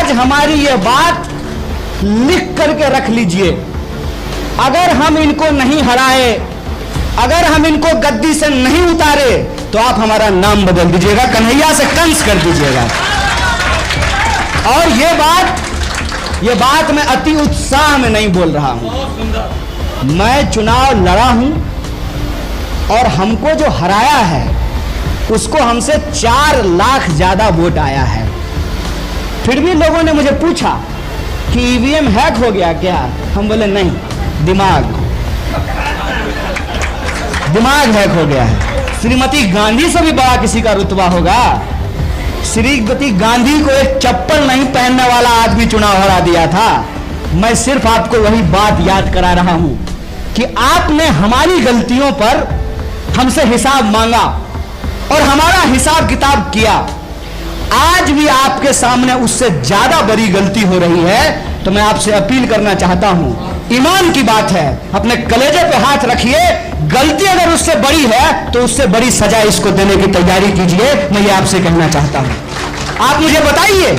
आज हमारी ये बात लिख करके रख लीजिए, अगर हम इनको नहीं हराए, अगर हम इनको गद्दी से नहीं उतारे, तो आप हमारा नाम बदल दीजिएगा, कन्हैया से कंस कर दीजिएगा। और ये बात मैं अति उत्साह में नहीं बोल रहा हूं। मैं चुनाव लड़ा हूं और हमको जो हराया है उसको हमसे 4 लाख ज्यादा वोट आया है। फिर भी लोगों ने मुझे पूछा कि ईवीएम हैक हो गया क्या? हम बोले नहीं, दिमाग हैक हो गया है। श्रीमती गांधी से भी बड़ा किसी का रुतबा होगा? श्रीमती गांधी को एक चप्पल नहीं पहनने वाला आदमी चुनाव हरा दिया था। मैं सिर्फ आपको वही बात याद करा रहा हूं कि आपने हमारी गलतियों पर हमसे हिसाब मांगा और हमारा हिसाब किताब किया। आज भी आपके सामने उससे ज्यादा बड़ी गलती हो रही है, तो मैं आपसे अपील करना चाहता हूं, ईमान की बात है, अपने कलेजे पे हाथ रखिए। गलती अगर उससे बड़ी है तो उससे बड़ी सजा इसको देने की तैयारी कीजिए। मैं ये आपसे कहना चाहता हूं। आप मुझे बताइए,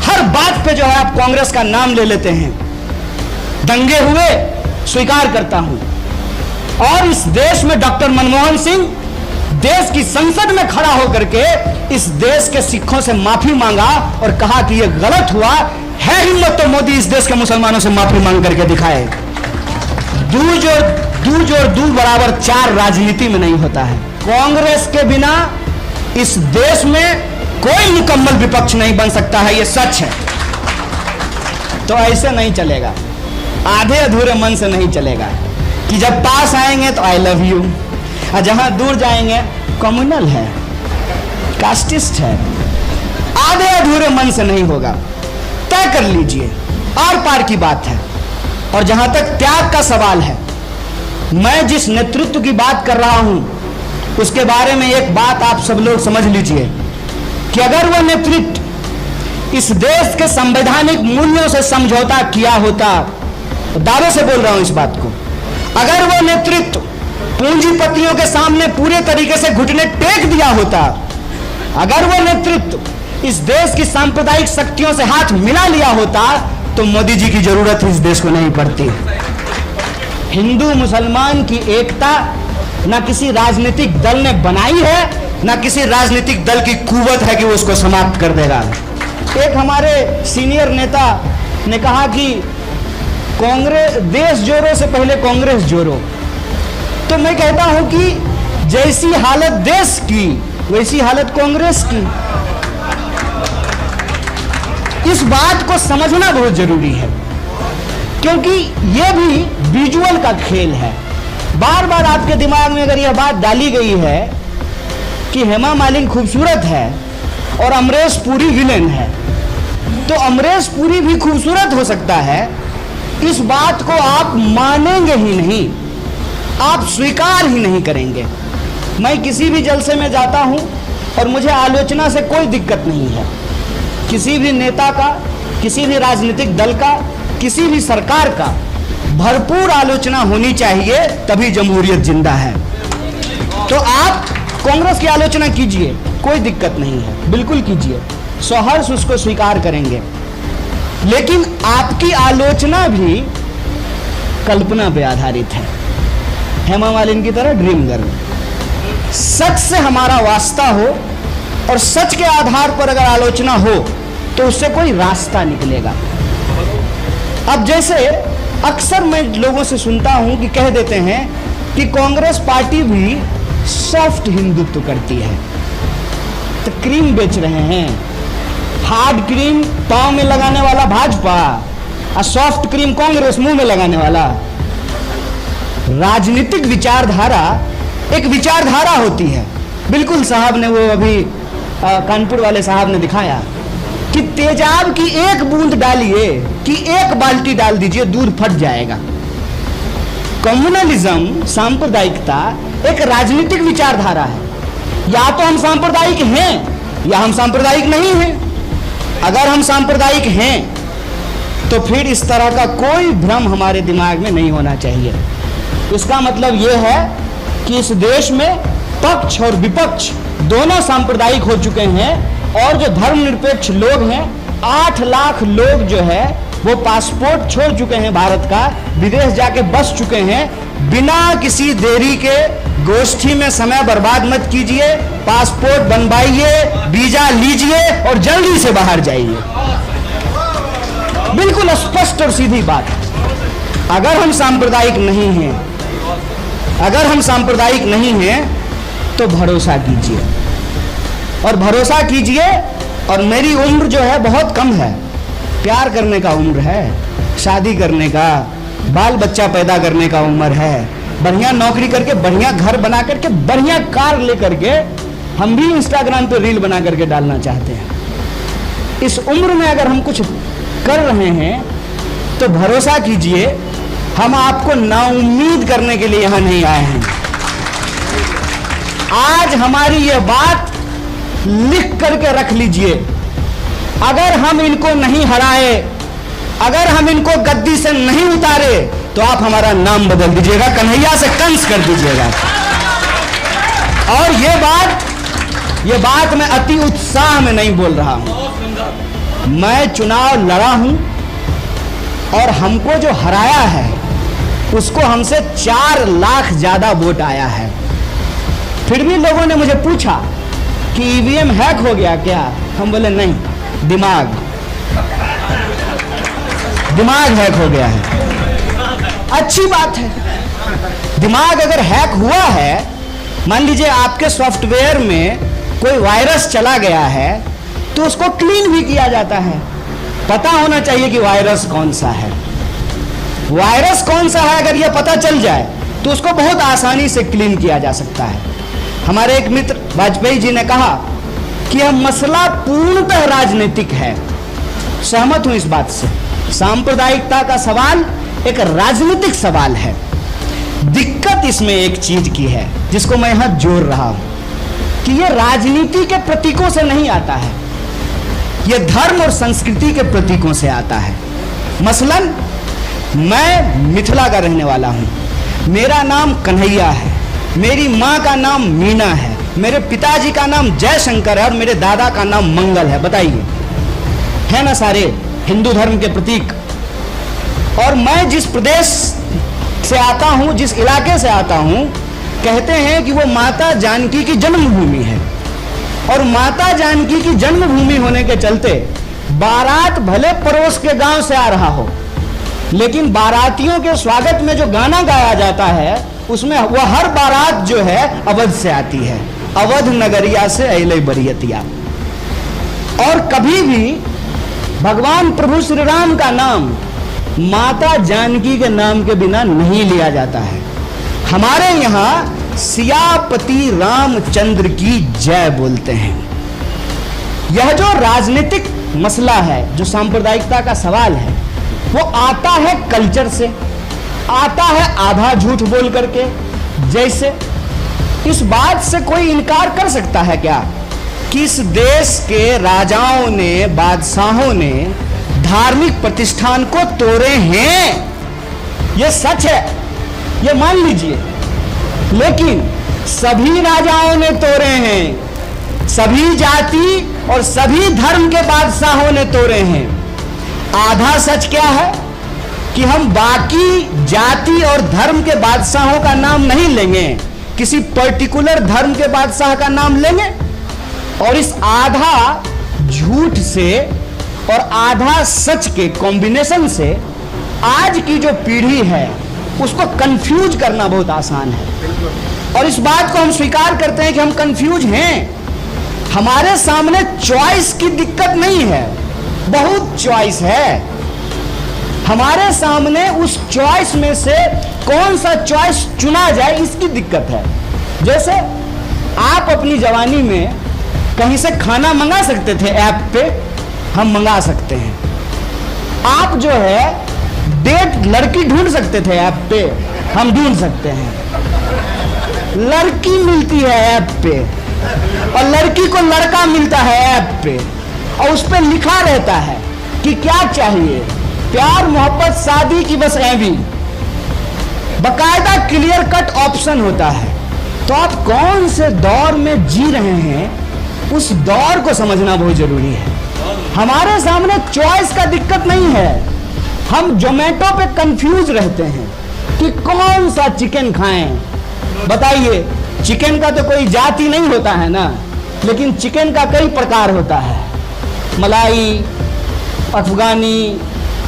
हर बात पे जो है आप कांग्रेस का नाम ले लेते हैं। दंगे हुए, स्वीकार करता हूं, और इस देश में डॉक्टर मनमोहन सिंह देश की संसद में खड़ा होकर के इस देश के सिखों से माफी मांगा और कहा कि यह गलत हुआ है। हिम्मत तो मोदी इस देश के मुसलमानों से माफी मांग करके दिखाए। दू जोड़ दू बराबर 4 राजनीति में नहीं होता है। कांग्रेस के बिना इस देश में कोई मुकम्मल विपक्ष नहीं बन सकता है, यह सच है। तो ऐसे नहीं चलेगा, आधे अधूरे मन से नहीं चलेगा कि जब पास आएंगे तो आई लव यू, और जहां दूर जाएंगे कम्युनल है, कास्टिस्ट है। आधे अधूरे मन से नहीं होगा, तय कर लीजिए, आर पार की बात है। और जहां तक त्याग का सवाल है, मैं जिस नेतृत्व की बात कर रहा हूं उसके बारे में एक बात आप सब लोग समझ लीजिए कि अगर वह नेतृत्व इस देश के संवैधानिक मूल्यों से समझौता किया होता, तो दावे से बोल रहा हूं इस बात को, अगर वह नेतृत्व पूंजीपतियों के सामने पूरे तरीके से घुटने टेक दिया होता, अगर वह नेतृत्व इस देश की सांप्रदायिक शक्तियों से हाथ मिला लिया होता, तो मोदी जी की जरूरत इस देश को नहीं पड़ती। हिंदू मुसलमान की एकता ना किसी राजनीतिक दल ने बनाई है, ना किसी राजनीतिक दल की कुवत है कि वो उसको समाप्त कर देगा। एक हमारे सीनियर नेता ने कहा कि कांग्रेस देश जोड़ो से पहले कांग्रेस जोड़ो। तो मैं कहता हूं कि जैसी हालत देश की वैसी हालत कांग्रेस की। इस बात को समझना बहुत जरूरी है, क्योंकि यह भी विजुअल का खेल है। बार बार आपके दिमाग में अगर यह बात डाली गई है कि हेमा मालिनी खूबसूरत है और अमरीश पुरी विलेन है, तो अमरीश पुरी भी खूबसूरत हो सकता है, इस बात को आप मानेंगे ही नहीं, आप स्वीकार ही नहीं करेंगे। मैं किसी भी जलसे में जाता हूं और मुझे आलोचना से कोई दिक्कत नहीं है। किसी भी नेता का, किसी भी राजनीतिक दल का, किसी भी सरकार का भरपूर आलोचना होनी चाहिए, तभी जमहूरियत जिंदा है। तो आप कांग्रेस की आलोचना कीजिए, कोई दिक्कत नहीं है, बिल्कुल कीजिए, सहर्ष उसको स्वीकार करेंगे। लेकिन आपकी आलोचना भी कल्पना पे आधारित है, हेमा मालिनी की तरह ड्रीम गर्ल। सच से हमारा वास्ता हो और सच के आधार पर अगर आलोचना हो तो उससे कोई रास्ता निकलेगा। अब जैसे अक्सर मैं लोगों से सुनता हूं कि कह देते हैं कि कांग्रेस पार्टी भी सॉफ्ट हिंदुत्व करती है, तो क्रीम बेच रहे हैं। हार्ड क्रीम पांव में लगाने वाला भाजपा और सॉफ्ट क्रीम कांग्रेस मुंह में लगाने वाला। राजनीतिक विचारधारा एक विचारधारा होती है। बिल्कुल साहब ने वो अभी कानपुर वाले साहब ने दिखाया कि तेजाब की एक बूंद डालिए कि एक बाल्टी डाल दीजिए, दूध फट जाएगा। कम्युनलिज्म, सांप्रदायिकता एक राजनीतिक विचारधारा है। या तो हम सांप्रदायिक हैं या हम सांप्रदायिक नहीं हैं। अगर हम सांप्रदायिक हैं तो फिर इस तरह का कोई भ्रम हमारे दिमाग में नहीं होना चाहिए। इसका मतलब यह है कि इस देश में पक्ष और विपक्ष दोनों सांप्रदायिक हो चुके हैं, और जो धर्मनिरपेक्ष लोग हैं 8 लाख लोग जो है वो पासपोर्ट छोड़ चुके हैं भारत का, विदेश जाके बस चुके हैं। बिना किसी देरी के गोष्ठी में समय बर्बाद मत कीजिए, पासपोर्ट बनवाइए, वीजा लीजिए और जल्दी से बाहर जाइए। बिल्कुल स्पष्ट और सीधी बात। अगर हम सांप्रदायिक नहीं हैं, अगर हम सांप्रदायिक नहीं हैं तो भरोसा कीजिए, और भरोसा कीजिए। और मेरी उम्र जो है बहुत कम है, प्यार करने का उम्र है, शादी करने का, बाल बच्चा पैदा करने का उम्र है, बढ़िया नौकरी करके, बढ़िया घर बना करके, बढ़िया कार लेकर के हम भी इंस्टाग्राम पे रील बना करके डालना चाहते हैं। इस उम्र में अगर हम कुछ कर रहे हैं तो भरोसा कीजिए, हम आपको नाउम्मीद करने के लिए यहां नहीं आए हैं। आज हमारी यह बात लिख करके रख लीजिए, अगर हम इनको नहीं हराए, अगर हम इनको गद्दी से नहीं उतारे तो आप हमारा नाम बदल दीजिएगा, कन्हैया से कंस कर दीजिएगा। और ये बात मैं अति उत्साह में नहीं बोल रहा हूं। मैं चुनाव लड़ा हूं और हमको जो हराया है उसको हमसे 4 लाख ज्यादा वोट आया है। फिर भी लोगों ने मुझे पूछा कि ईवीएम हैक हो गया क्या? हम बोले नहीं, दिमाग हैक हो गया है। अच्छी बात है, दिमाग अगर हैक हुआ है, मान लीजिए आपके सॉफ्टवेयर में कोई वायरस चला गया है तो उसको क्लीन भी किया जाता है। पता होना चाहिए कि वायरस कौन सा है। वायरस कौन सा है अगर यह पता चल जाए तो उसको बहुत आसानी से क्लीन किया जा सकता है। हमारे एक मित्र वाजपेयी जी ने कहा कि यह मसला पूर्णतः राजनीतिक है। सहमत हूं इस बात से। सांप्रदायिकता का सवाल एक राजनीतिक सवाल है। दिक्कत इसमें एक चीज की है जिसको मैं यहां जोड़ रहा हूं कि यह राजनीति के प्रतीकों से नहीं आता है, यह धर्म और संस्कृति के प्रतीकों से आता है। मसलन मैं मिथिला का रहने वाला हूं, मेरा नाम कन्हैया है, मेरी मां का नाम मीना है, मेरे पिताजी का नाम जयशंकर है और मेरे दादा का नाम मंगल है। बताइए, है ना सारे हिंदू धर्म के प्रतीक। और मैं जिस प्रदेश से आता हूं, जिस इलाके से आता हूं, कहते हैं कि वो माता जानकी की जन्मभूमि है। और माता जानकी की जन्मभूमि होने के चलते बारात भले पड़ोस के गांव से आ रहा हो, लेकिन बारातियों के स्वागत में जो गाना गाया जाता है उसमें वह हर बारात जो है अवध से आती है, अवध नगरिया से अइले बरियतिया। और कभी भी भगवान प्रभु श्री राम का नाम माता जानकी के नाम के बिना नहीं लिया जाता है। हमारे यहां सियापति रामचंद्र की जय बोलते हैं। यह जो राजनीतिक मसला है, जो सांप्रदायिकता का सवाल है, वो आता है कल्चर से, आता है आधा झूठ बोल करके। जैसे इस बात से कोई इनकार कर सकता है क्या कि इस देश के राजाओं ने, बादशाहों ने धार्मिक प्रतिष्ठान को तोड़े हैं? यह सच है, यह मान लीजिए। लेकिन सभी राजाओं ने तोड़े हैं, सभी जाति और सभी धर्म के बादशाहों ने तोड़े हैं। आधा सच क्या है कि हम बाकी जाति और धर्म के बादशाहों का नाम नहीं लेंगे, किसी पर्टिकुलर धर्म के बादशाह का नाम लेंगे। और इस आधा झूठ से और आधा सच के कॉम्बिनेशन से आज की जो पीढ़ी है उसको कंफ्यूज करना बहुत आसान है। और इस बात को हम स्वीकार करते हैं कि हम कंफ्यूज हैं। हमारे सामने चॉइस की दिक्कत नहीं है, बहुत चॉइस है। हमारे सामने उस चॉइस में से कौन सा चॉइस चुना जाए इसकी दिक्कत है। जैसे आप अपनी जवानी में कहीं से खाना मंगा सकते थे, ऐप पे हम मंगा सकते हैं। आप जो है डेट लड़की ढूंढ सकते थे, ऐप पे हम ढूंढ सकते हैं। लड़की मिलती है ऐप पे और लड़की को लड़का मिलता है ऐप पे, और उस पे लिखा रहता है कि क्या चाहिए, प्यार मोहब्बत शादी की बस ऐवी, बकायदा क्लियर कट ऑप्शन होता है। तो आप कौन से दौर में जी रहे हैं उस दौर को समझना बहुत जरूरी है। हमारे सामने चॉइस का दिक्कत नहीं है, हम जोमेटो पे कंफ्यूज रहते हैं कि कौन सा चिकन खाएं। बताइए, चिकन का तो कोई जाति नहीं होता है ना, लेकिन चिकन का कई प्रकार होता है, मलाई, अफगानी,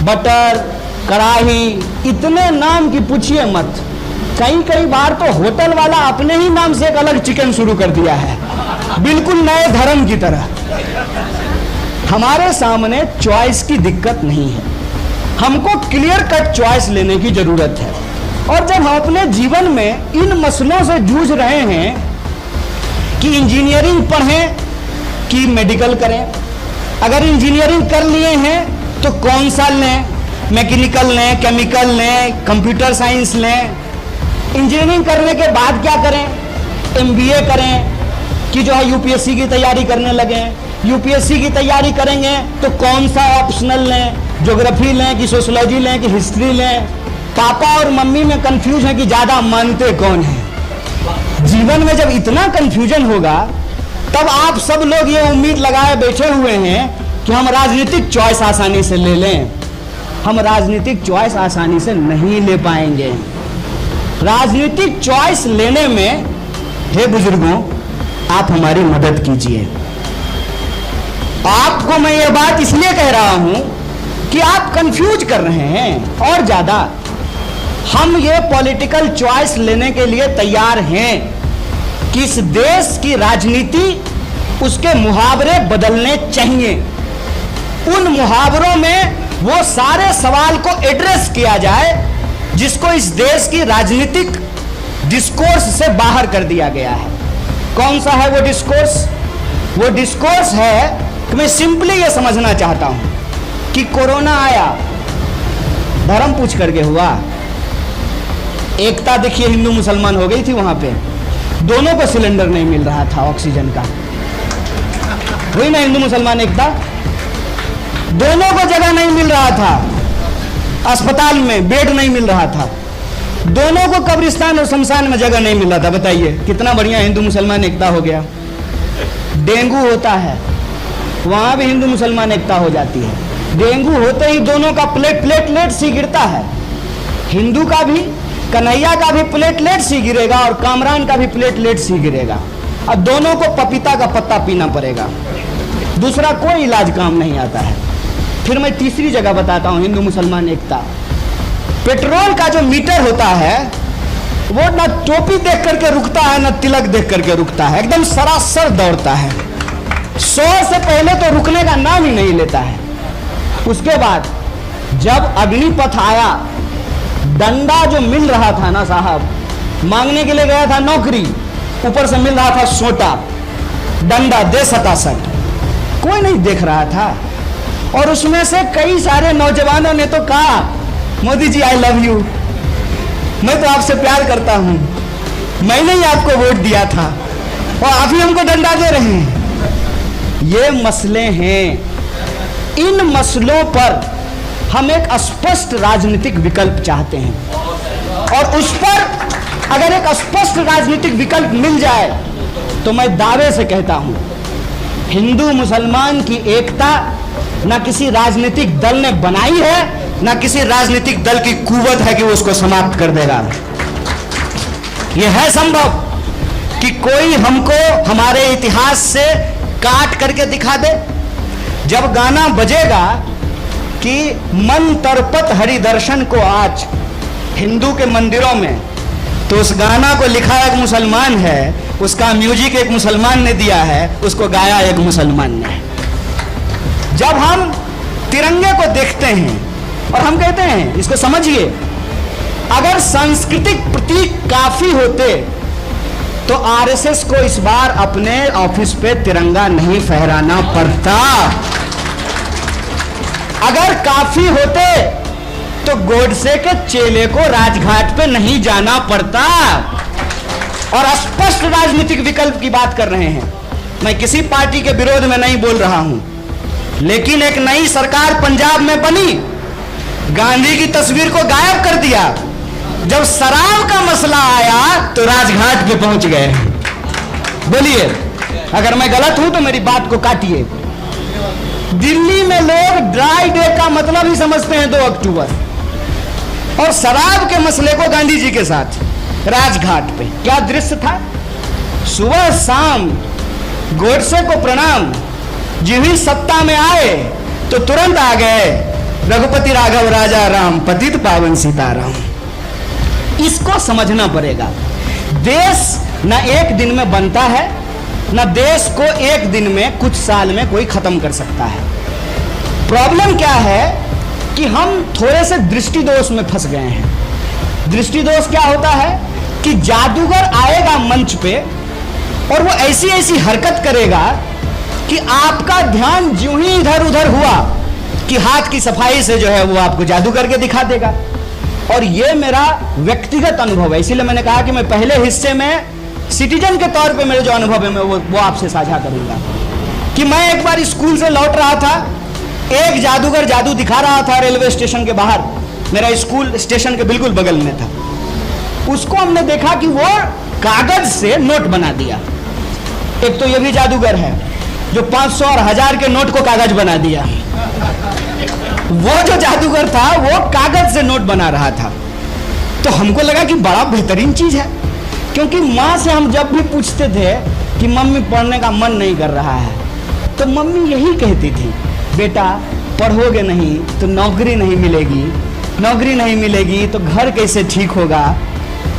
बटर, कढ़ाई, इतने नाम की पूछिए मत। कई बार तो होटल वाला अपने ही नाम से एक अलग चिकन शुरू कर दिया है, बिल्कुल नए धर्म की तरह। हमारे सामने चॉइस की दिक्कत नहीं है, हमको क्लियर कट चॉइस लेने की जरूरत है। और जब हम अपने जीवन में इन मसलों से जूझ रहे हैं कि इंजीनियरिंग पढ़ें कि मेडिकल करें, अगर इंजीनियरिंग कर लिए हैं तो कौन सा लें, मैकेनिकल लें, केमिकल लें, कंप्यूटर साइंस लें, इंजीनियरिंग करने के बाद क्या करें, एमबीए करें कि जो है यूपीएससी की तैयारी करने लगे, यूपीएससी की तैयारी करेंगे तो कौन सा ऑप्शनल लें, ज्योग्राफी लें कि सोशियोलॉजी लें कि हिस्ट्री लें। पापा और मम्मी में कंफ्यूज है कि ज्यादा मानते कौन है। जीवन में जब इतना कंफ्यूजन होगा तब आप सब लोग ये उम्मीद लगाए बैठे हुए हैं कि हम राजनीतिक चॉइस आसानी से ले लें। हम राजनीतिक चॉइस आसानी से नहीं ले पाएंगे। राजनीतिक चॉइस लेने में, हे बुजुर्गों, आप हमारी मदद कीजिए। आपको मैं ये बात इसलिए कह रहा हूं कि आप कंफ्यूज कर रहे हैं और ज्यादा। हम ये पॉलिटिकल चॉइस लेने के लिए तैयार हैं कि इस देश की राजनीति, उसके मुहावरे बदलने चाहिए। उन मुहावरों में वो सारे सवाल को एड्रेस किया जाए जिसको इस देश की राजनीतिक डिस्कोर्स से बाहर कर दिया गया है। कौन सा है वो डिस्कोर्स? वो डिस्कोर्स है कि मैं सिंपली ये समझना चाहता हूं कि कोरोना आया, धर्म पूछ करके हुआ, एकता देखिए हिंदू मुसलमान हो गई थी वहां पे, दोनों को सिलेंडर नहीं मिल रहा था ऑक्सीजन का, हुई ना हिंदू मुसलमान एकता? दोनों को जगह नहीं मिल रहा था, अस्पताल में बेड नहीं मिल रहा था, दोनों को कब्रिस्तान और शमशान में जगह नहीं मिल रहा था। बताइए कितना बढ़िया हिंदू मुसलमान एकता हो गया। डेंगू होता है, वहां भी हिंदू मुसलमान एकता हो जाती है। डेंगू होते ही दोनों का प्लेटलेट सी गिरता है, हिंदू का भी, कन्हैया का भी प्लेटलेट सी गिरेगा और कामरान का भी प्लेटलेट सी गिरेगा। अब दोनों को पपीता का पत्ता पीना पड़ेगा, दूसरा कोई इलाज काम नहीं आता है। फिर मैं तीसरी जगह बताता हूं हिंदू मुसलमान एकता। पेट्रोल का जो मीटर होता है वो ना टोपी देख करके रुकता है ना तिलक देख करके रुकता है, एकदम सरासर दौड़ता है, 100 से पहले तो रुकने का नाम ही नहीं लेता है। उसके बाद जब अग्निपथ आया, डंडा जो मिल रहा था ना साहब, मांगने के लिए गया था नौकरी, ऊपर से मिल रहा था सोटा, डंडा दे सतासट, कोई नहीं देख रहा था। और उसमें से कई सारे नौजवानों ने तो कहा, Modi ji I love you, मैं तो आपसे प्यार करता हूं, मैंने ही आपको वोट दिया था और आप ही हमको डंडा दे रहे हैं। ये मसले हैं, इन मसलों पर हम एक स्पष्ट राजनीतिक विकल्प चाहते हैं और उस पर अगर एक स्पष्ट राजनीतिक विकल्प मिल जाए तो मैं दावे से कहता हूं हिंदू मुसलमान की एकता ना किसी राजनीतिक दल ने बनाई है, ना किसी राजनीतिक दल की कुवत है कि वो उसको समाप्त कर देगा। यह है संभव कि कोई हमको हमारे इतिहास से काट करके दिखा दे। जब गाना बजेगा कि मन तरपत हरि दर्शन को आज हिंदू के मंदिरों में, तो उस गाना को लिखा एक मुसलमान है, उसका म्यूजिक एक मुसलमान ने दिया है, उसको गाया एक मुसलमान ने। जब हम तिरंगे को देखते हैं और हम कहते हैं, इसको समझिए, अगर सांस्कृतिक प्रतीक काफी होते तो आरएसएस को इस बार अपने ऑफिस पे तिरंगा नहीं फहराना पड़ता। अगर काफी होते तो गोडसे के चेले को राजघाट पे नहीं जाना पड़ता। और स्पष्ट राजनीतिक विकल्प की बात कर रहे हैं, मैं किसी पार्टी के विरोध में नहीं बोल रहा हूं, लेकिन एक नई सरकार पंजाब में बनी, गांधी की तस्वीर को गायब कर दिया। जब शराब का मसला आया तो राजघाट पे पहुंच गए। बोलिए, अगर मैं गलत हूं तो मेरी बात को काटिए। दिल्ली में लोग ड्राई डे का मतलब ही समझते हैं 2 अक्टूबर। और शराब के मसले को गांधी जी के साथ राजघाट पे क्या दृश्य था। सुबह शाम गोडसे को प्रणाम, जी ही सत्ता में आए तो तुरंत आ गए रघुपति राघव राजा राम, पतित पावन सीताराम। इसको समझना पड़ेगा। देश न एक दिन में बनता है, न देश को एक दिन में कुछ साल में कोई खत्म कर सकता है। प्रॉब्लम क्या है कि हम थोड़े से दृष्टि दोष में फंस गए हैं। दृष्टि दोष क्या होता है कि जादूगर आएगा मंच पे और वो ऐसी ऐसी हरकत करेगा कि आपका ध्यान ज्यों ही इधर उधर हुआ कि हाथ की सफाई से जो है वो आपको जादू करके दिखा देगा। और ये मेरा व्यक्तिगत अनुभव है, इसीलिए मैंने कहा कि मैं पहले हिस्से में सिटीजन के तौर पे मेरे जो अनुभव है मैं वो आपसे साझा करूंगा। कि मैं एक बार स्कूल से लौट रहा था, एक जादूगर जादू दिखा रहा था रेलवे स्टेशन के बाहर। मेरा स्कूल स्टेशन के बिल्कुल बगल में था। उसको हमने देखा कि वो कागज से नोट बना दिया। एक तो ये भी जादूगर है जो 500 और 1000 के नोट को कागज बना दिया। वो जो जादूगर था वो कागज से नोट बना रहा था। तो हमको लगा कि बड़ा बेहतरीन चीज है, क्योंकि माँ से हम जब भी पूछते थे कि मम्मी पढ़ने का मन नहीं कर रहा है, तो मम्मी यही कहती थी, बेटा पढ़ोगे नहीं तो नौकरी नहीं मिलेगी, नौकरी नहीं मिलेगी तो घर कैसे ठीक होगा,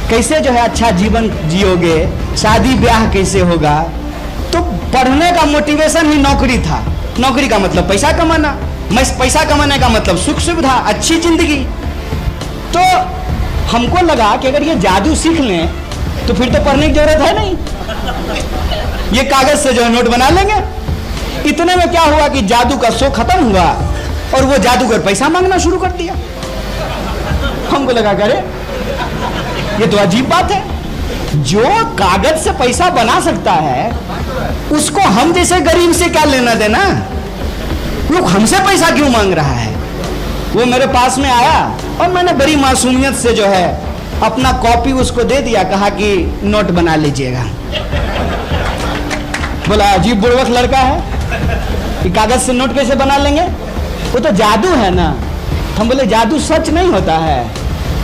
कैसे जो है अच्छा जीवन जियोगे, शादी ब्याह कैसे होगा। तो पढ़ने का मोटिवेशन ही नौकरी था। नौकरी का मतलब पैसा कमाना, पैसा कमाने का मतलब सुख सुविधा, अच्छी जिंदगी। तो हमको लगा कि अगर ये जादू सीख लें तो फिर तो पढ़ने की जरूरत है नहीं, ये कागज से जो है नोट बना लेंगे। इतने में क्या हुआ कि जादू का शो खत्म हुआ और वो जादूगर पैसा मांगना शुरू कर दिया। हमको लगा अरे ये तो अजीब बात है, जो कागज से पैसा बना सकता है उसको हम जैसे गरीब से क्या लेना देना, लोग हमसे पैसा क्यों मांग रहा है। वो मेरे पास में आया और मैंने बड़ी मासूमियत से जो है अपना कॉपी उसको दे दिया, कहा कि नोट बना लीजिएगा। बोला अजीब बुड़वक लड़का है कि कागज से नोट कैसे बना लेंगे, वो तो जादू है ना। हम बोले जादू सच नहीं होता है।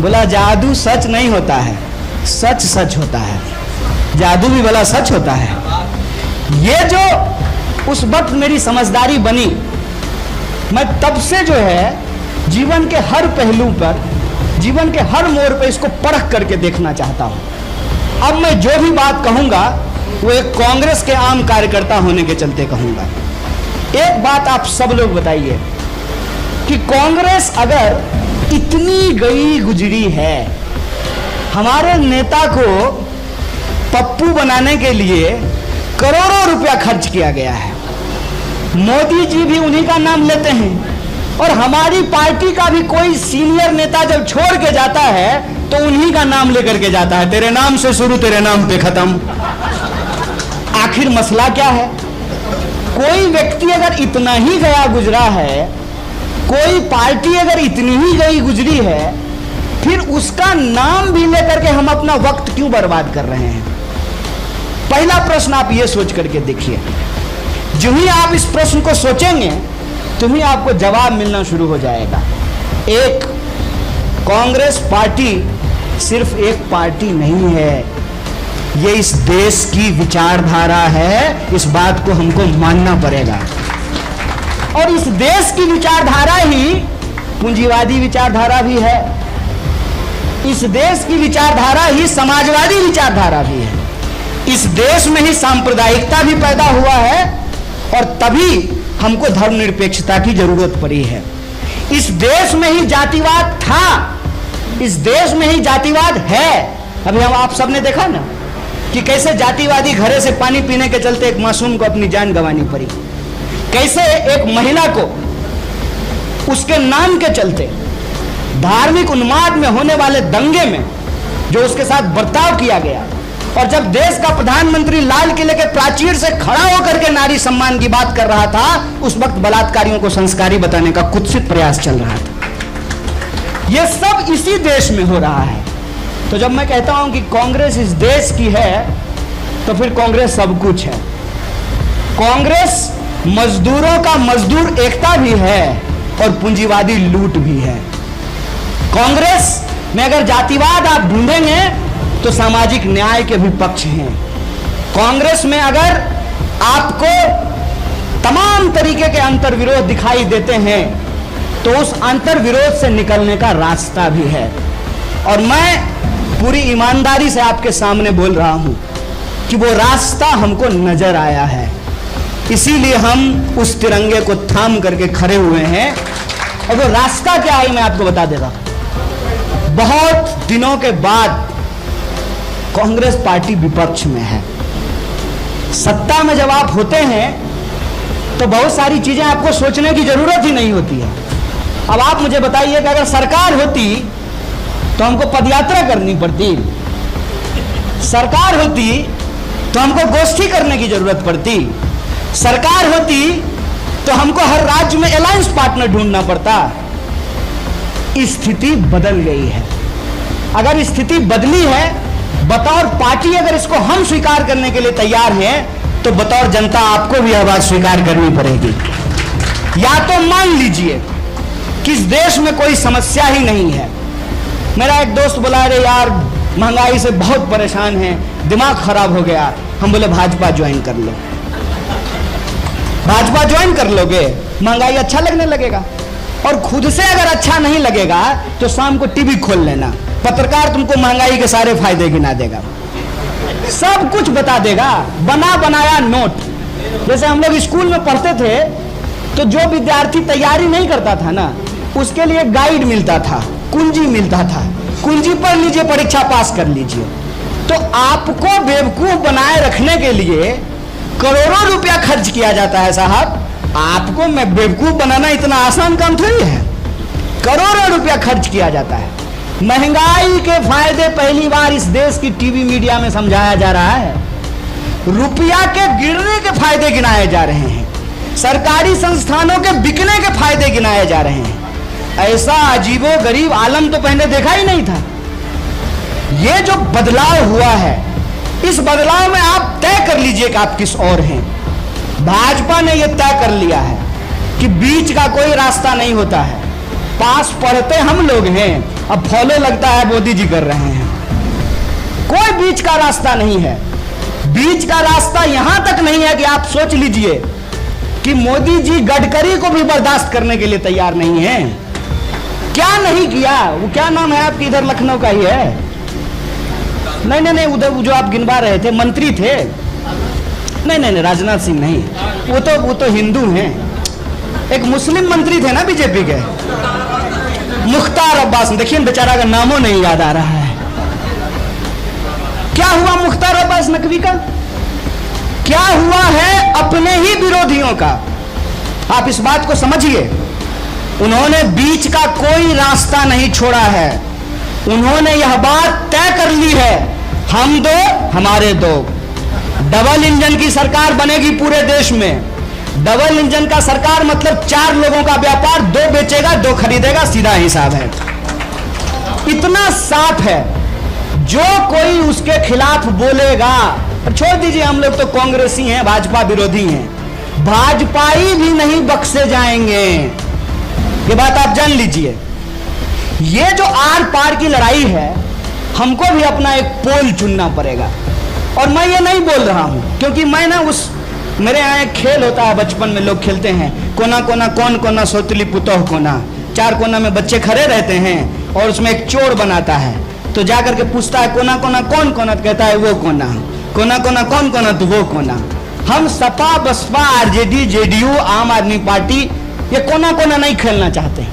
बोला जादू सच नहीं होता है, सच सच होता है, जादू भी भला सच होता है। ये जो उस वक्त मेरी समझदारी बनी, मैं तब से जो है जीवन के हर पहलू पर, जीवन के हर मोड़ पर इसको परख करके देखना चाहता हूं। अब मैं जो भी बात कहूंगा वो एक कांग्रेस के आम कार्यकर्ता होने के चलते कहूंगा। एक बात आप सब लोग बताइए कि कांग्रेस अगर इतनी गई गुजरी है, हमारे नेता को पप्पू बनाने के लिए करोड़ों रुपया खर्च किया गया है, मोदी जी भी उन्हीं का नाम लेते हैं, और हमारी पार्टी का भी कोई सीनियर नेता जब छोड़ के जाता है तो उन्हीं का नाम लेकर के जाता है, तेरे नाम से शुरू तेरे नाम पे खत्म। आखिर मसला क्या है? कोई व्यक्ति अगर इतना ही गया गुजरा है, कोई पार्टी अगर इतनी ही गई गुजरी है, फिर उसका नाम भी लेकर के हम अपना वक्त क्यों बर्बाद कर रहे हैं? पहला प्रश्न आप ये सोच करके देखिए। जो ही आप इस प्रश्न को सोचेंगे तुम्हें आपको जवाब मिलना शुरू हो जाएगा। एक कांग्रेस पार्टी सिर्फ एक पार्टी नहीं है, ये इस देश की विचारधारा है, इस बात को हमको मानना पड़ेगा। और इस देश की विचारधारा ही पूंजीवादी विचारधारा भी है, इस देश की विचारधारा ही समाजवादी विचारधारा भी है, इस देश में ही सांप्रदायिकता भी पैदा हुआ है और तभी हमको धर्मनिरपेक्षता की जरूरत पड़ी है। इस देश में ही जातिवाद था, इस देश में ही जातिवाद है। अभी हम आप सबने देखा ना कि कैसे जातिवादी घरे से पानी पीने के चलते एक मासूम को अपनी जान गंवानी पड़ी, कैसे एक महिला को उसके नाम के चलते धार्मिक उन्माद में होने वाले दंगे में जो उसके साथ बर्ताव किया गया, और जब देश का प्रधानमंत्री लाल किले के प्राचीर से खड़ा होकर के नारी सम्मान की बात कर रहा था, उस वक्त बलात्कारियों को संस्कारी बताने का कुत्सित प्रयास चल रहा था। यह सब इसी देश में हो रहा है। तो जब मैं कहता हूं कि कांग्रेस इस देश की है, तो फिर कांग्रेस सब कुछ है। कांग्रेस मजदूरों का मजदूर एकता भी है और पूंजीवादी लूट भी है। कांग्रेस में अगर जातिवाद आप ढूंढेंगे तो सामाजिक न्याय के भी पक्ष हैं। कांग्रेस में अगर आपको तमाम तरीके के अंतर्विरोध दिखाई देते हैं तो उस अंतर्विरोध से निकलने का रास्ता भी है। और मैं पूरी ईमानदारी से आपके सामने बोल रहा हूं कि वो रास्ता हमको नजर आया है, इसीलिए हम उस तिरंगे को थाम करके खड़े हुए हैं। और वो रास्ता क्या है मैं आपको बता देता हूं। बहुत दिनों के बाद कांग्रेस पार्टी विपक्ष में है। सत्ता में जब आप होते हैं तो बहुत सारी चीजें आपको सोचने की जरूरत ही नहीं होती है। अब आप मुझे बताइए कि अगर सरकार होती तो हमको पदयात्रा करनी पड़ती, सरकार होती तो हमको गोष्ठी करने की जरूरत पड़ती, सरकार होती तो हमको हर राज्य में अलायंस पार्टनर ढूंढना पड़ता। स्थिति बदल गई है। अगर स्थिति बदली है, बतौर पार्टी अगर इसको हम स्वीकार करने के लिए तैयार हैं तो बतौर जनता आपको भी यह बात स्वीकार करनी पड़ेगी। या तो मान लीजिए कि इस देश में कोई समस्या ही नहीं है। मेरा एक दोस्त बोला, अरे यार महंगाई से बहुत परेशान है, दिमाग खराब हो गया। हम बोले भाजपा ज्वाइन कर लो। भाजपा ज्वाइन कर लोगे, महंगाई अच्छा लगने लगेगा। और खुद से अगर अच्छा नहीं लगेगा तो शाम को टीवी खोल लेना, पत्रकार तुमको महंगाई के सारे फायदे गिना देगा, सब कुछ बता देगा, बना बनाया नोट। जैसे हम लोग स्कूल में पढ़ते थे तो जो विद्यार्थी तैयारी नहीं करता था ना, उसके लिए गाइड मिलता था, कुंजी मिलता था, कुंजी पढ़ लीजिए, परीक्षा पास कर लीजिए। तो आपको बेवकूफ बनाए रखने के लिए करोड़ों रुपया खर्च किया जाता है साहब। आपको मैं बेवकूफ बनाना इतना आसान काम थोड़ी है। करोड़ों रुपया खर्च किया जाता है। महंगाई के फायदे पहली बार इस देश की टीवी मीडिया में समझाया जा रहा है। रुपया के गिरने के फायदे गिनाए जा रहे हैं, सरकारी संस्थानों के बिकने के फायदे गिनाए जा रहे हैं। ऐसा अजीबो गरीब आलम तो पहले देखा ही नहीं था। ये जो बदलाव हुआ है, इस बदलाव में आप तय कर लीजिए कि आप किस ओर हैं। भाजपा ने यह तय कर लिया है कि बीच का कोई रास्ता नहीं होता है। पास पढ़ते हम लोग हैं, अब फॉलो लगता है मोदी जी कर रहे हैं। कोई बीच का रास्ता नहीं है। बीच का रास्ता यहां तक नहीं है कि आप सोच लीजिए कि मोदी जी गडकरी को भी बर्दाश्त करने के लिए तैयार नहीं है। क्या नहीं किया, वो क्या नाम है आपकी, इधर लखनऊ का ही है? नहीं नहीं नहीं, उधर जो आप गिनवा रहे थे मंत्री थे, नहीं नहीं नहीं, राजनाथ सिंह नहीं, वो तो हिंदू हैं। एक मुस्लिम मंत्री थे ना बीजेपी के, मुख्तार अब्बास। देखिए बेचारा का नामों नहीं याद आ रहा है। क्या हुआ मुख्तार अब्बास नकवी का? क्या हुआ है अपने ही विरोधियों का? आप इस बात को समझिए। उन्होंने बीच का कोई रास्ता नहीं छोड़ा है। उन्होंने यह बात तय कर ली है, हम दो हमारे दो। डबल इंजन की सरकार बनेगी पूरे देश में। डबल इंजन का सरकार मतलब 4 लोगों का व्यापार, 2 बेचेगा 2 खरीदेगा, सीधा हिसाब है। इतना साफ है। जो कोई उसके खिलाफ बोलेगा, छोड़ दीजिए, हम लोग तो कांग्रेसी हैं, भाजपा विरोधी हैं, भाजपाई भी नहीं बख्शे जाएंगे। ये बात आप जान लीजिए। ये जो आर पार की लड़ाई है, हमको भी अपना एक पोल चुनना पड़ेगा। और मैं ये नहीं बोल रहा हूं क्योंकि मैं ना मेरे यहाँ एक खेल होता है, बचपन में लोग खेलते हैं, कोना कोना कौन कोना सोतली पुतोह कोना। 4 कोना में बच्चे खड़े रहते हैं और उसमें एक चोर बनाता है, तो जाकर के पूछता है कोना कोना कौन कोना, तो कहता है वो कोना, कोना कोना कौन कोना, तो वो कोना। हम सपा बसपा आरजेडी जेडीयू आम आदमी पार्टी ये कोना कोना नहीं खेलना चाहते।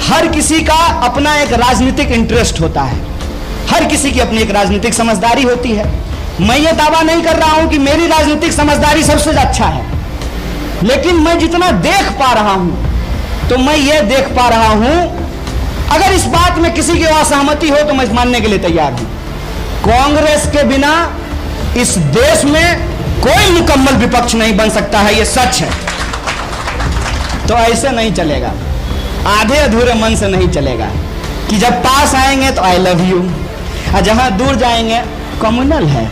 हर किसी का अपना एक राजनीतिक इंटरेस्ट होता है, हर किसी की अपनी एक राजनीतिक समझदारी होती है। मैं ये दावा नहीं कर रहा हूं कि मेरी राजनीतिक समझदारी सबसे अच्छा है, लेकिन मैं जितना देख पा रहा हूं तो मैं ये देख पा रहा हूं, अगर इस बात में किसी की असहमति हो तो मैं मानने के लिए तैयार हूं। कांग्रेस के बिना इस देश में कोई मुकम्मल विपक्ष नहीं बन सकता है, ये सच है। तो ऐसे नहीं चलेगा, आधे अधूरे मन से नहीं चलेगा कि जब पास आएंगे तो आई लव यू, और जहां दूर जाएंगे कम्युनल है,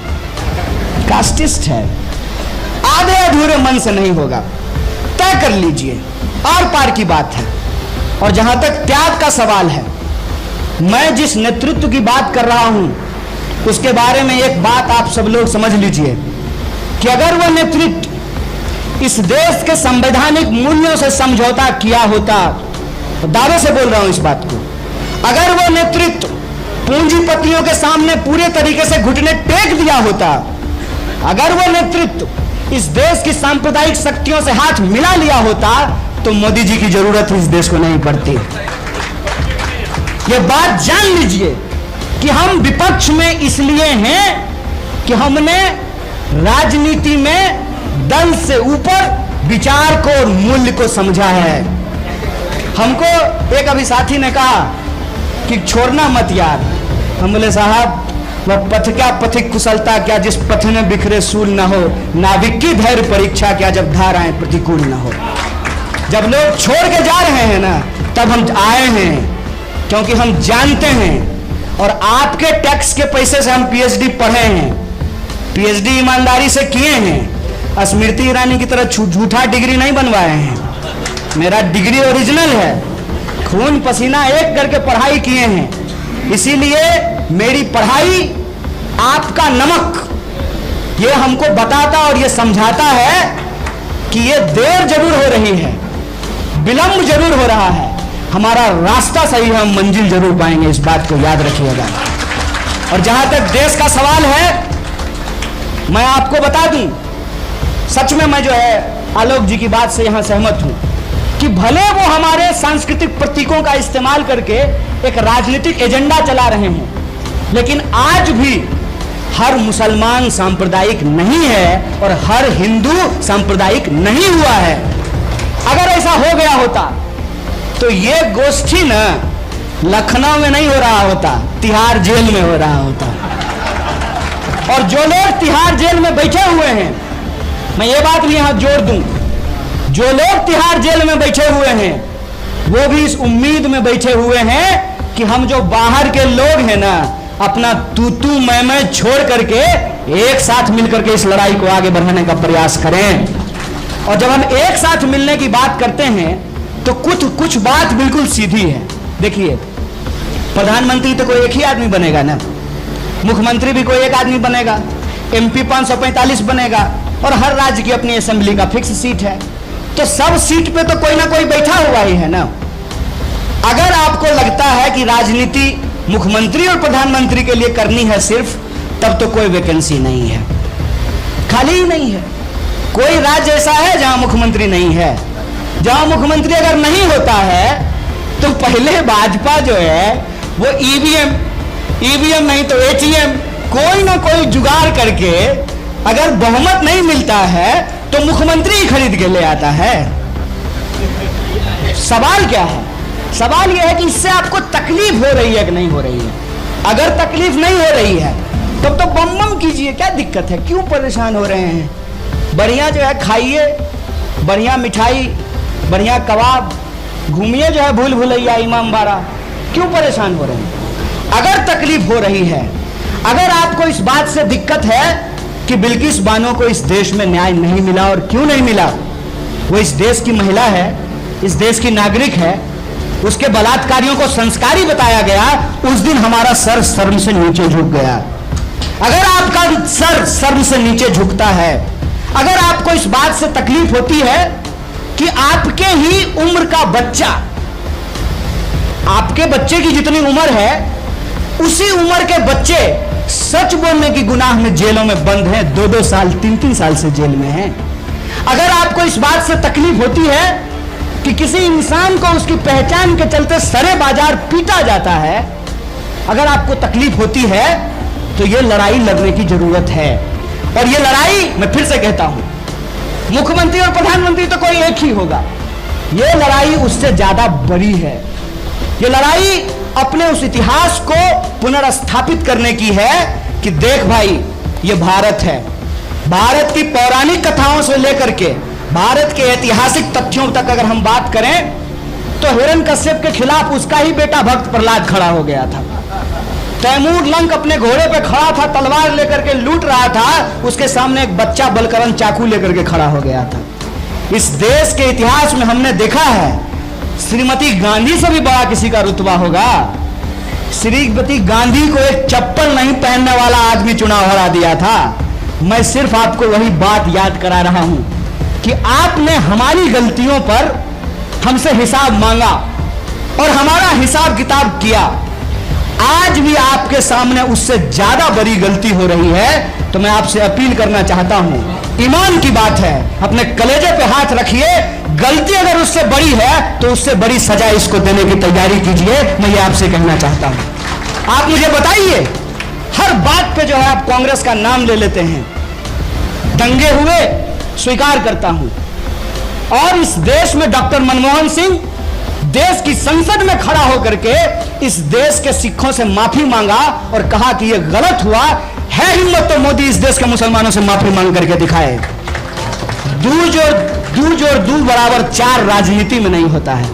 कास्टिस्ट है। आधे अधूरे मन से नहीं होगा। तय कर लीजिए, आर पार की बात है। और जहां तक त्याग का सवाल है, मैं जिस नेतृत्व की बात कर रहा हूं उसके बारे में एक बात आप सब लोग समझ लीजिए कि अगर वह नेतृत्व इस देश के संवैधानिक मूल्यों से समझौता किया होता, तो दावे से बोल रहा हूं इस बात को, अगर वह नेतृत्व पूंजीपतियों के सामने पूरे तरीके से घुटने टेक दिया होता, अगर वह नेतृत्व इस देश की सांप्रदायिक शक्तियों से हाथ मिला लिया होता, तो मोदी जी की जरूरत इस देश को नहीं पड़ती। यह बात जान लीजिए कि हम विपक्ष में इसलिए हैं कि हमने राजनीति में दल से ऊपर विचार को और मूल्य को समझा है। हमको एक अभी साथी ने कहा कि छोड़ना मत यार। हम बोले साहब, वह पथ क्या पथिक कुशलता क्या जिस पथ में बिखरे सूल न हो, नाविक की धैर्य परीक्षा क्या जब धाराएं प्रतिकूल न हो। जब लोग छोड़ के जा रहे हैं ना, तब हम आए हैं क्योंकि हम जानते हैं, और आपके टैक्स के पैसे से हम पीएचडी पढ़े हैं, पीएचडी ईमानदारी से किए हैं, स्मृति ईरानी की तरह झूठा डिग्री नहीं बनवाए हैं। मेरा डिग्री ओरिजिनल है, खून पसीना एक करके पढ़ाई किए हैं। इसीलिए मेरी पढ़ाई आपका नमक ये हमको बताता और ये समझाता है कि ये देर जरूर हो रही है, विलंब जरूर हो रहा है, हमारा रास्ता सही है, हम मंजिल जरूर पाएंगे। इस बात को याद रखिएगा। और जहां तक देश का सवाल है, मैं आपको बता दूं, सच में मैं जो है आलोक जी की बात से यहां सहमत हूं कि भले वो हमारे सांस्कृतिक प्रतीकों का इस्तेमाल करके एक राजनीतिक एजेंडा चला रहे हैं, लेकिन आज भी हर मुसलमान सांप्रदायिक नहीं है और हर हिंदू सांप्रदायिक नहीं हुआ है। अगर ऐसा हो गया होता तो ये गोष्ठी ना लखनऊ में नहीं हो रहा होता, तिहाड़ जेल में हो रहा होता। और जो लोग तिहाड़ जेल में बैठे हुए हैं, मैं ये बात भी यहां जोड़ दूं, जो लोग तिहाड़ जेल में बैठे हुए हैं वो भी इस उम्मीद में बैठे हुए हैं कि हम जो बाहर के लोग हैं ना, अपना तू मैं छोड़ करके एक साथ मिलकर के इस लड़ाई को आगे बढ़ाने का प्रयास करें। और जब हम एक साथ मिलने की बात करते हैं तो कुछ बात बिल्कुल सीधी है। देखिए, प्रधानमंत्री तो कोई एक ही आदमी बनेगा ना, मुख्यमंत्री भी कोई एक आदमी बनेगा, एमपी 545 बनेगा, और हर राज्य की अपनी असेंबली का फिक्स सीट है, तो सब सीट पे तो कोई ना कोई बैठा हुआ ही है ना। अगर आपको लगता है कि राजनीति मुख्यमंत्री और प्रधानमंत्री के लिए करनी है सिर्फ, तब तो कोई वैकेंसी नहीं है, खाली ही नहीं है। कोई राज्य ऐसा है जहां मुख्यमंत्री नहीं है? जहां मुख्यमंत्री अगर नहीं होता है तो पहले भाजपा जो है वो ईवीएम नहीं तो एटीएम, कोई ना कोई जुगाड़ करके, अगर बहुमत नहीं मिलता है तो मुख्यमंत्री ही खरीद के ले आता है। सवाल क्या है? सवाल यह है कि इससे आपको तकलीफ हो रही है कि नहीं हो रही है। अगर तकलीफ नहीं हो रही है तब तो बम कीजिए, क्या दिक्कत है, क्यों परेशान हो रहे हैं? बढ़िया जो है खाइए, बढ़िया मिठाई, बढ़िया कबाब, घूमिए जो है भूल भुलैया इमामबाड़ा, क्यों परेशान हो रहे हैं? अगर तकलीफ हो रही है, अगर आपको इस बात से दिक्कत है कि बिल्किस बानो को इस देश में न्याय नहीं मिला, और क्यों नहीं मिला, वो इस देश की महिला है, इस देश की नागरिक है, उसके बलात्कारियों को संस्कारी बताया गया, उस दिन हमारा सर शर्म से नीचे झुक गया। अगर आपका सर शर्म से नीचे झुकता है, अगर आपको इस बात से तकलीफ होती है कि आपके ही उम्र का बच्चा, आपके बच्चे की जितनी उम्र है उसी उम्र के बच्चे सच बोलने की गुनाह में जेलों में बंद हैं, 2-2 साल 3-3 साल से जेल में हैं। अगर आपको इस बात से तकलीफ होती है कि किसी इंसान को उसकी पहचान के चलते सरे बाजार पीटा जाता है, अगर आपको तकलीफ होती है तो यह लड़ाई लड़ने की जरूरत है। और यह लड़ाई, मैं फिर से कहता हूं, मुख्यमंत्री और प्रधानमंत्री तो कोई एक ही होगा, यह लड़ाई उससे ज्यादा बड़ी है। यह लड़ाई अपने उस इतिहास को पुनर्स्थापित करने की है कि देख भाई, यह भारत है। भारत की पौराणिक कथाओं से लेकर के भारत के ऐतिहासिक तथ्यों तक अगर हम बात करें तो हिरण्यकश्यप के खिलाफ उसका ही बेटा भक्त प्रहलाद खड़ा हो गया था। तैमूर लंक अपने घोड़े पे खड़ा था, तलवार लेकर के लूट रहा था, उसके सामने एक बच्चा बलकरन चाकू लेकर के खड़ा हो गया था। इस देश के इतिहास में हमने देखा है, श्रीमती गांधी से भी बड़ा किसी का रुतबा होगा। श्रीमती गांधी को एक चप्पल नहीं पहनने वाला आदमी चुनाव हरा दिया था। मैं सिर्फ आपको वही बात याद करा रहा हूं कि आपने हमारी गलतियों पर हमसे हिसाब मांगा और हमारा हिसाब किताब किया। आज भी आपके सामने उससे ज्यादा बड़ी गलती हो रही है, तो मैं आपसे अपील करना चाहता हूं, ईमान की बात है, अपने कलेजे पे हाथ रखिए। गलती अगर उससे बड़ी है तो उससे बड़ी सजा इसको देने की तैयारी कीजिए। मैं ये आपसे कहना चाहता हूं। आप मुझे बताइए, हर बात पे जो है आप कांग्रेस का नाम ले लेते हैं। दंगे हुए, स्वीकार करता हूं, और इस देश में डॉक्टर मनमोहन सिंह देश की संसद में खड़ा होकर के इस देश के सिखों से माफी मांगा और कहा कि यह गलत हुआ है। हिम्मत तो मोदी इस देश के मुसलमानों से माफी मांग करके दिखाए। दू जोड़ दू बराबर 4 राजनीति में नहीं होता है।